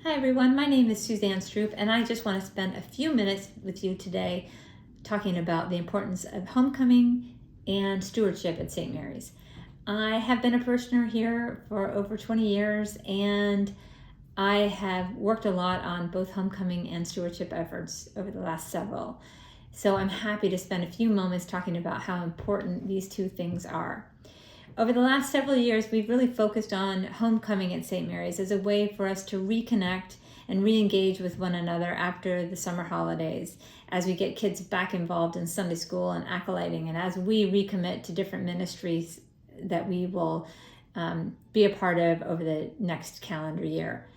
Hi everyone, my name is Suzanne Stroup and I just want to spend a few minutes with you today talking about the importance of homecoming and stewardship at St. Mary's. I have been a parishioner here for over 20 years and I have worked a lot on both homecoming and stewardship efforts over the last several. So I'm happy to spend a few moments talking about how important these two things are. Over the last several years, we've really focused on homecoming at St. Mary's as a way for us to reconnect and re-engage with one another after the summer holidays, as we get kids back involved in Sunday school and acolyting, and as we recommit to different ministries that we will be a part of over the next calendar year.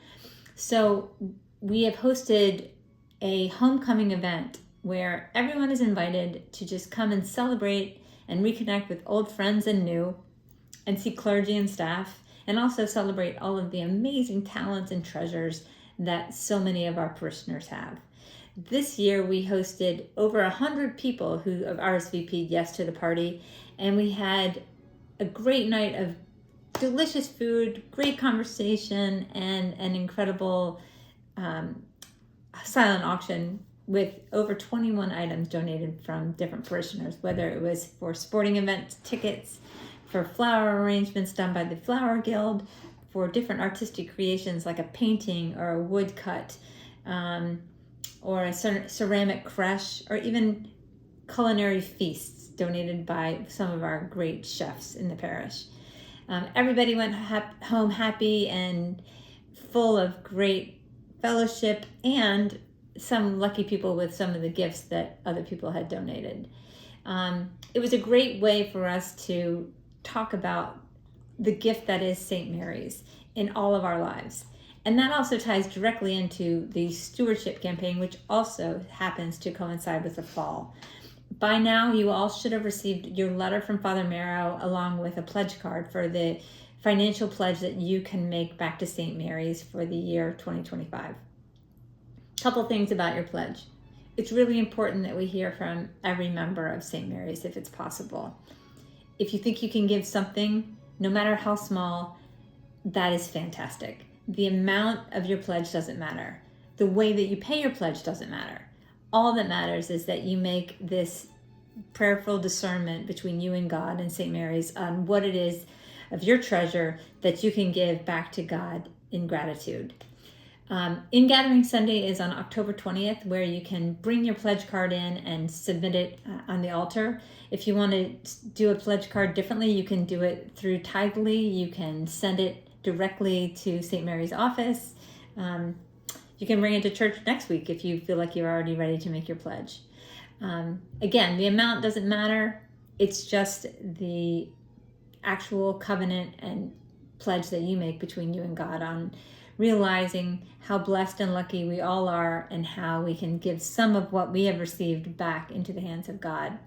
So we have hosted a homecoming event where everyone is invited to just come and celebrate and reconnect with old friends and new, and see clergy and staff, and also celebrate all of the amazing talents and treasures that so many of our parishioners have. This year we hosted over 100 people who have RSVP'd yes to the party, and we had a great night of delicious food, great conversation, and an incredible silent auction with over 21 items donated from different parishioners, whether it was for sporting event tickets, for flower arrangements done by the Flower Guild, for different artistic creations like a painting or a woodcut, or a ceramic creche, or even culinary feasts donated by some of our great chefs in the parish. Everybody went home happy and full of great fellowship, and some lucky people with some of the gifts that other people had donated. It was a great way for us to talk about the gift that is St. Mary's in all of our lives. And that also ties directly into the stewardship campaign, which also happens to coincide with the fall. By now, you all should have received your letter from Father Marrow along with a pledge card for the financial pledge that you can make back to St. Mary's for the year 2025. Couple things about your pledge. It's really important that we hear from every member of St. Mary's if it's possible. If you think you can give something, no matter how small, that is fantastic. The amount of your pledge doesn't matter. The way that you pay your pledge doesn't matter. All that matters is that you make this prayerful discernment between you and God and St. Mary's on what it is of your treasure that you can give back to God in gratitude. In Gathering Sunday is on October 20th, where you can bring your pledge card in and submit it on the altar. If you want to do a pledge card differently, you can do it through Tidely. You can send it directly to St. Mary's office. You can bring it to church next week if you feel like you're already ready to make your pledge. Again, the amount doesn't matter. It's just the actual covenant and pledge that you make between you and God on realizing how blessed and lucky we all are and how we can give some of what we have received back into the hands of God.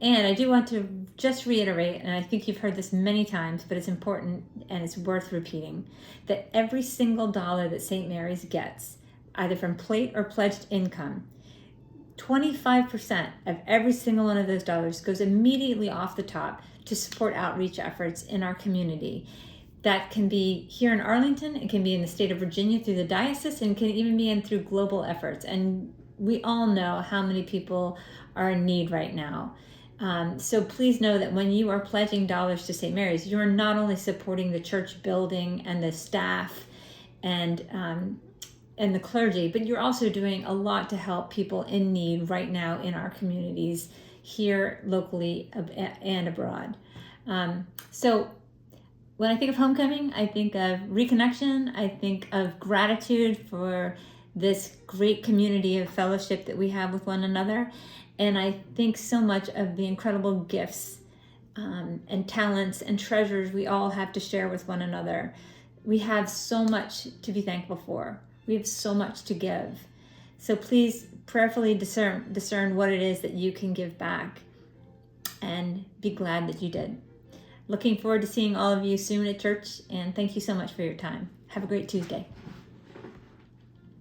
And I do want to just reiterate, and I think you've heard this many times, but it's important and it's worth repeating, that every single dollar that St. Mary's gets, either from plate or pledged income, 25% of every single one of those dollars goes immediately off the top to support outreach efforts in our community. That can be here in Arlington, it can be in the state of Virginia through the diocese, and can even be in through global efforts. And we all know how many people are in need right now. So please know that when you are pledging dollars to St. Mary's, you are not only supporting the church building and the staff and the clergy, but you're also doing a lot to help people in need right now in our communities, here locally and abroad. So when I think of homecoming, I think of reconnection. I think of gratitude for this great community of fellowship that we have with one another. And I think so much of the incredible gifts and talents and treasures we all have to share with one another. We have so much to be thankful for. We have so much to give. So please prayerfully discern what it is that you can give back, and be glad that you did. Looking forward to seeing all of you soon at church, and thank you so much for your time. Have a great Tuesday.